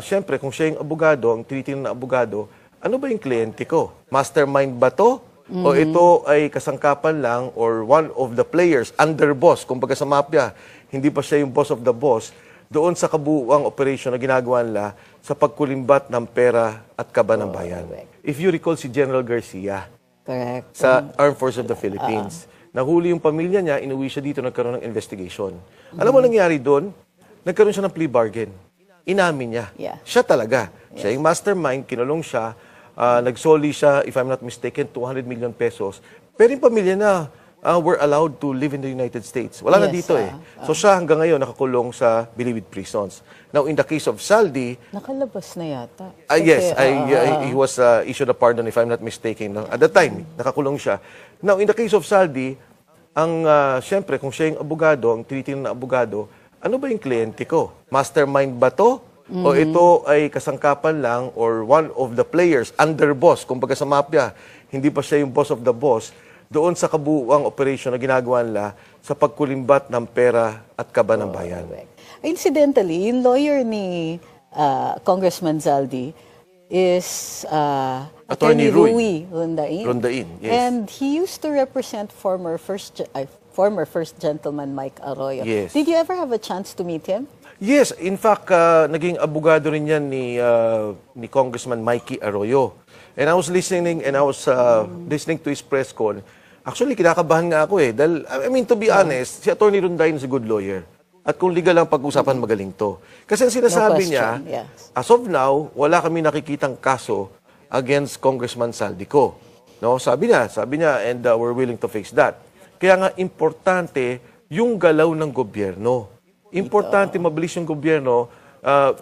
Siyempre, kung siya yung abogado, ang tinitingnan na abogado, ano ba yung kliyente ko? Mastermind ba to? O ito ay kasangkapan lang or one of the players, underboss, kumbaga sa mafia, hindi pa siya yung boss of the boss, doon sa kabuuang operation na ginagawa nila sa pagkulimbat ng pera at kaba ng bayan. If you recall si General Garcia, Correct. sa Armed Forces of the Philippines, nahuli yung pamilya niya, inuwi siya dito, nagkaroon ng investigation. Alam mo nangyari doon? Nagkaroon siya ng plea bargain. Inamin niya. Yeah. Siya talaga. Siya yung mastermind, kinulong siya, nagsoli siya, if I'm not mistaken, 200 million pesos. Pero yung pamilya na were allowed to live in the United States. Wala na dito eh. So siya hanggang ngayon nakakulong sa Bilibid prisons. Now, in the case of Saldi, Nakalabas na yata. yes, he was issued a pardon if I'm not mistaken. No? At that time, nakakulong siya. Now, in the case of Saldi, siyempre, kung siya yung abogado, ang tinitingnan na abogado, ano ba yung kliyente ko? Mastermind ba to? O ito ay kasangkapan lang or one of the players, underboss, kumbaga sa mafia, hindi pa siya yung boss of the boss, doon sa kabuuang operation na ginagawa nila sa pagkulimbat ng pera at kaba ng bayan. Incidentally, yung lawyer ni Congressman Zaldi is Attorney Rui Rondain. Rondain, yes. And he used to represent former First Gentleman Mike Arroyo. Yes. Did you ever have a chance to meet him? Yes, in fact, naging abogado rin yan ni Congressman Mikey Arroyo. And I was listening to his press call. Actually, kinakabahan nga ako eh. Dahil, I mean, to be honest, si Attorney Rondain is a good lawyer. At kung legal ang pag-usapan, magaling to. Kasi ang sinasabi niya, as of now, wala kami nakikitang kaso against Congressman Saldico. No, sabi niya, and we're willing to face that. Kaya nga, importante yung galaw ng gobyerno. Importante mabilis yung gobyerno.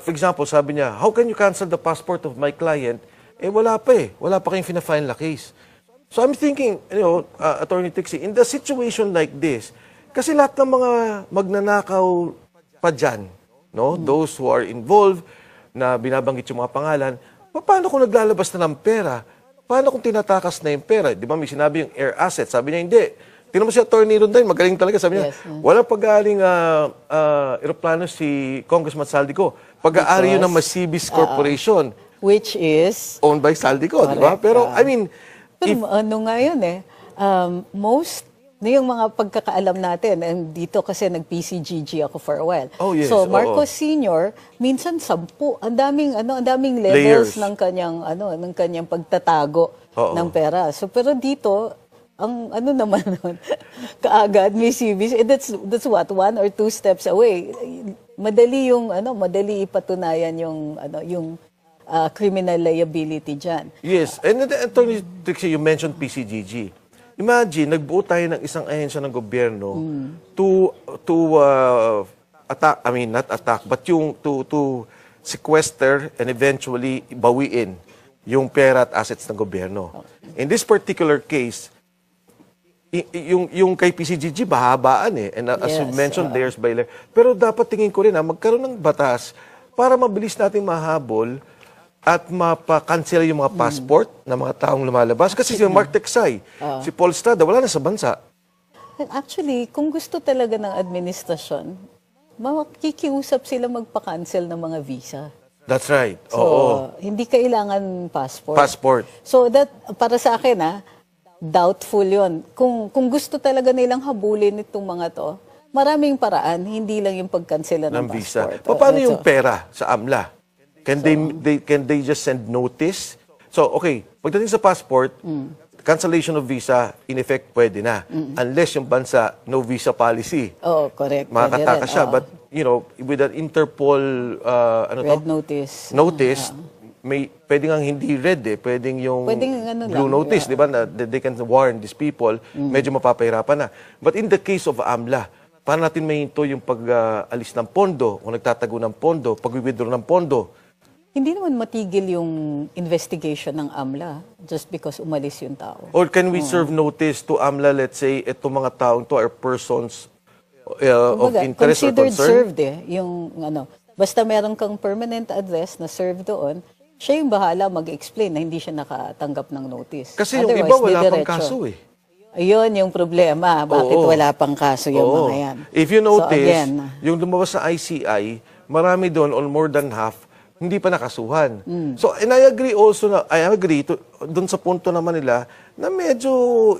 For example, sabi niya, how can you cancel the passport of my client? Eh, wala pa eh. Wala pa kayong fina-file na case. So I'm thinking, Attorney Trixie, in the situation like this, kasi lahat ng mga magnanakaw pa dyan, no? Those who are involved, na binabanggit yung mga pangalan, paano kung naglalabas na ng pera? Paano kung tinatakas na yung pera? Di ba may sinabi yung air asset? Sabi niya, hindi. Tingnan mo si Attorney Rondain, magaling talaga. Sabi niya, walang pag-aaring aeroplano si Congressman Saldico. Pag-aari yun ng Masibis Corporation. Which is? Owned by Saldico, di ba? Pero, I mean... Pero ano nga yun eh, yung mga pagkakaalam natin, and dito kasi nag-PCGG ako for a while. Oh, yes. So Marcos Sr., minsan 10, ang daming levels ng kanyang pagtatago ng pera. So pero dito, ang naman nun, kaagad may CBs, that's what, 1 or 2 steps away. Madali ipatunayan yung criminal liability dyan. Yes, and Attorney Trixie, you mentioned PCGG. Imagine, nagbuo tayo ng isang ahensya ng gobyerno to attack, I mean, not attack, but to sequester and eventually bawiin yung pera at assets ng gobyerno. In this particular case, yung kay PCGG, bahabaan eh. And as you mentioned, layers by layer. Pero dapat tingin ko rin magkaroon ng batas para mabilis natin mahabol at mapakancel yung mga passport ng mga taong lumalabas. Kasi si Mark Teksay, si Paul Estrada, wala na sa bansa. Actually, kung gusto talaga ng administrasyon, makikiusap sila magpa-cancel ng mga visa. That's right. So, hindi kailangan passport. Passport. So, para sa akin, doubtful yon. Kung gusto talaga nilang habulin itong mga to, maraming paraan, hindi lang yung pag-cancel ng passport. Visa. Paano yung pera sa AMLA? Can they just send notice? So, okay, pagdating sa passport, cancellation of visa, in effect, pwede na. Unless yung bansa, no visa policy. Oh, correct. Makakataka siya. But, with an Interpol, red notice, pwedeng ang hindi red eh. Pwedeng yung blue notice, di ba? They can warn these people, medyo mapapahirapan na. But in the case of AMLA, paano natin mahinto yung pag-alis ng pondo, kung nagtatago ng pondo, pag-withdraw ng pondo? Hindi naman matigil yung investigation ng AMLA just because umalis yung tao. Or can we serve notice to AMLA, let's say, itong mga taong to are persons of interest or concern? Considered served yung basta meron kang permanent address na served doon, siya yung bahala mag-explain na hindi siya nakatanggap ng notice. Kasi yung iba wala pang kaso eh. Ayun yung problema. Bakit wala pang kaso yung mga yan? If you notice, yung lumabas sa ICI, marami doon, or more than half, hindi pa nakasuhan. So, and I agree also doon sa punto naman nila na medyo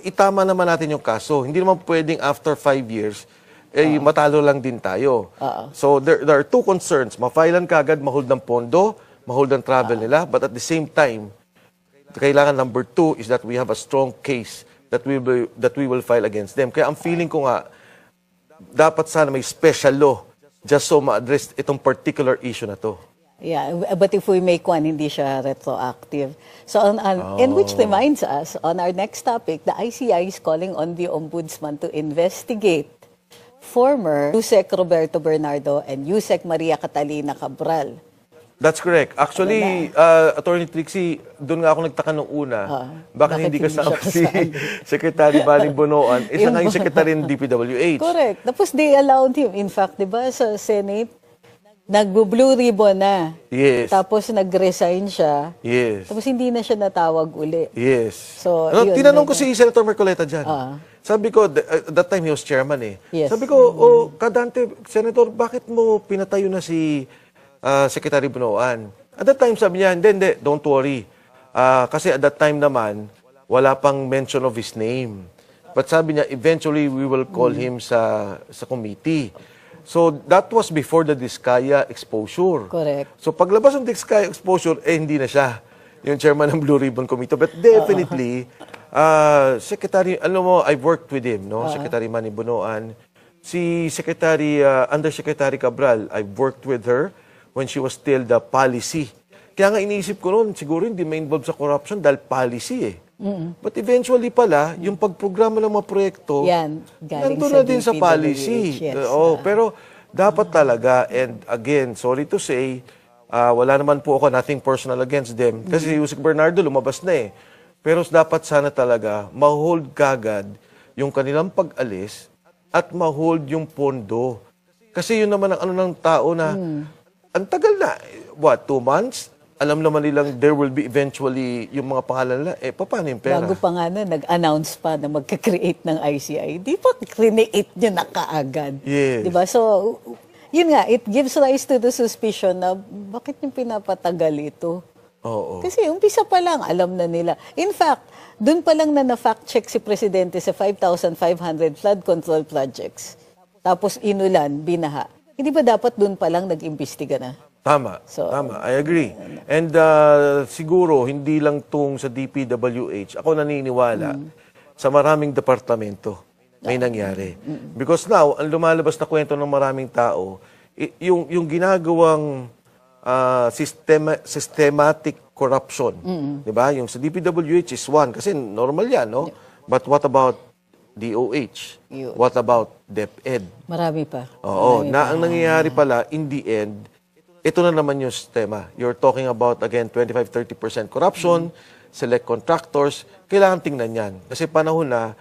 itama naman natin yung kaso. Hindi naman pwedeng after 5 years, matalo lang din tayo. So, there are two concerns. Ma-filean kagad, ma-hold ng pondo, ma-hold ng travel nila, but at the same time, kailangan number 2 is that we have a strong case that we will file against them. Kaya ang feeling ko nga, dapat sana may special law just so ma-address itong particular issue na to. Yeah, but if we make one, hindi siya retroactive. So, and which reminds us, on our next topic, the ICI is calling on the Ombudsman to investigate former Yusek Roberto Bernardo and Yusek Maria Catalina Cabral. That's correct. Actually, Attorney Trixie, doon nga ako nagtaka nung una, bakit hindi kasama si Secretary Bani Bonoan, isa nga yung Secretary ng DPWH. Correct. Tapos they allowed him. In fact, di ba, sa Senate, nag-blue ribbon na. Yes. Tapos nag-resign siya. Yes. Tapos hindi na siya natawag uli. Yes. So, tinanong ko si Senator Mercoleta dyan. Sabi ko, that time he was chairman eh. Yes. Sabi ko, Kadante, Senator, bakit mo pinatayo na si Secretary Bonoan? At that time, sabi niya, hindi, don't worry. Kasi at that time naman, wala pang mention of his name. But sabi niya, eventually, we will call him sa committee. So, that was before the Diskaya exposure. Correct. So, paglabas ng Diskaya exposure, hindi na siya yung chairman ng Blue Ribbon Committee. But definitely, Secretary, alam mo, I've worked with him, no? Secretary Manny Bonoan. Si Secretary, Undersecretary Cabral, I've worked with her when she was still the policy. Kaya nga iniisip ko noon, siguro hindi ma-involve sa corruption dahil policy eh. But eventually pala, yung pagprograma ng mga proyekto, nandun na din sa policy. Yes. Pero dapat talaga, and again, sorry to say, wala naman po ako, nothing personal against them. Kasi si Yusek Bernardo lumabas na eh. Pero dapat sana talaga, ma-hold kagad yung kanilang pag-alis at ma-hold yung pondo. Kasi yun naman ang ano ng tao na, ang tagal na, 2 months? Alam naman nilang there will be eventually yung mga pangalan nila, paano yung pera? Bago pa nga na, nag-announce pa na magka-create ng ICI, di pa create nyo na kaagad. Yes. Diba? So, yun nga, it gives rise to the suspicion na bakit yung pinapatagal ito? Oo. Kasi umpisa pa lang, alam na nila. In fact, dun pa lang na fact check si Presidente sa 5,500 flood control projects. Tapos inulan, binaha. Hindi ba dapat dun pa lang nag-imbestiga na? Tama. I agree. And siguro, hindi lang tong sa DPWH, ako naniniwala sa maraming departamento may nangyari. Because now, ang lumalabas na kwento ng maraming tao, yung ginagawang systematic corruption, di ba? Yung sa DPWH is one, kasi normal yan, no? But what about DOH? What about DepEd? Marami pa. Oo, ang nangyayari pala, in the end, ito na naman yung sistema. You're talking about, again, 25-30% corruption, select contractors. Kailangan tingnan yan. Kasi panahon na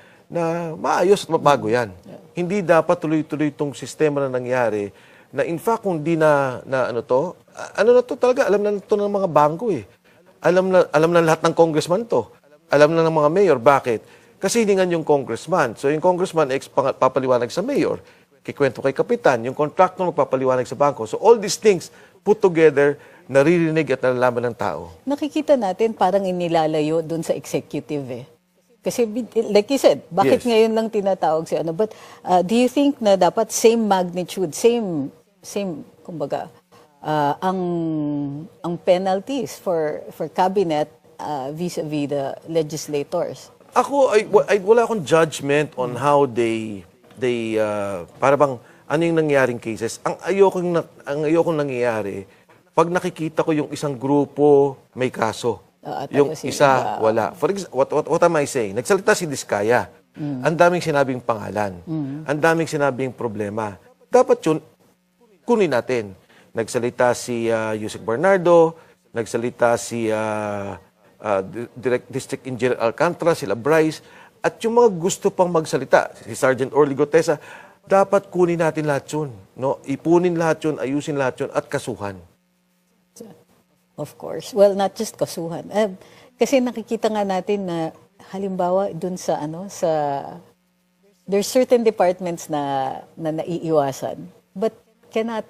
maayos at mabago yan. Hindi dapat tuloy-tuloy itong sistema na nangyari na in fact, kung di na ano na to talaga, alam na to ng mga bangko eh. Alam na lahat ng congressman to. Alam na ng mga mayor. Bakit? Kasi hiningan yung congressman. So yung congressman, papaliwanag sa mayor. Kikwento kay kapitan. Yung contractor magpapaliwanag sa bangko. So all these things put together, naririnig at nalalaman ng tao. Nakikita natin parang inilalayo dun sa executive eh. Kasi like you said, bakit ngayon lang tinatawag si ano? But do you think na dapat same magnitude, same kumbaga, ang penalties for cabinet vis-a-vis the legislators? Ako, wala akong judgment on how they para bang ano yung nangyaring cases. Ang ayokong nangyayari, pag nakikita ko yung isang grupo may kaso, yung isa wala. For example, what am I saying? Nagsalita si Diskaya. Ang daming sinabing pangalan. Ang daming sinabing problema. Dapat yun, kunin natin. Nagsalita si Yusek Bernardo, nagsalita si District Engineer Alcantara, sila Bryce, at yung mga gusto pang magsalita, si Sergeant Orly Gotesa, dapat kunin natin lahat yun. No? Ipunin lahat yun, ayusin lahat yun, at kasuhan. Of course. Well, not just kasuhan. Kasi nakikita nga natin na halimbawa dun sa there's certain departments na naiiwasan but cannot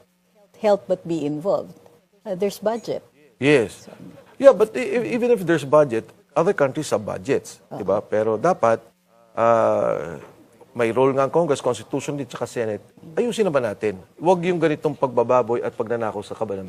help but be involved. There's budget. Yes. Yeah, but even if there's budget, other countries have budgets, di ba? Pero dapat may role nga ang Congress, Constitution din, tsaka Senate. Ayusin naman natin. Huwag yung ganitong pagbababoy at pagnanakaw sa kaban ng bayan.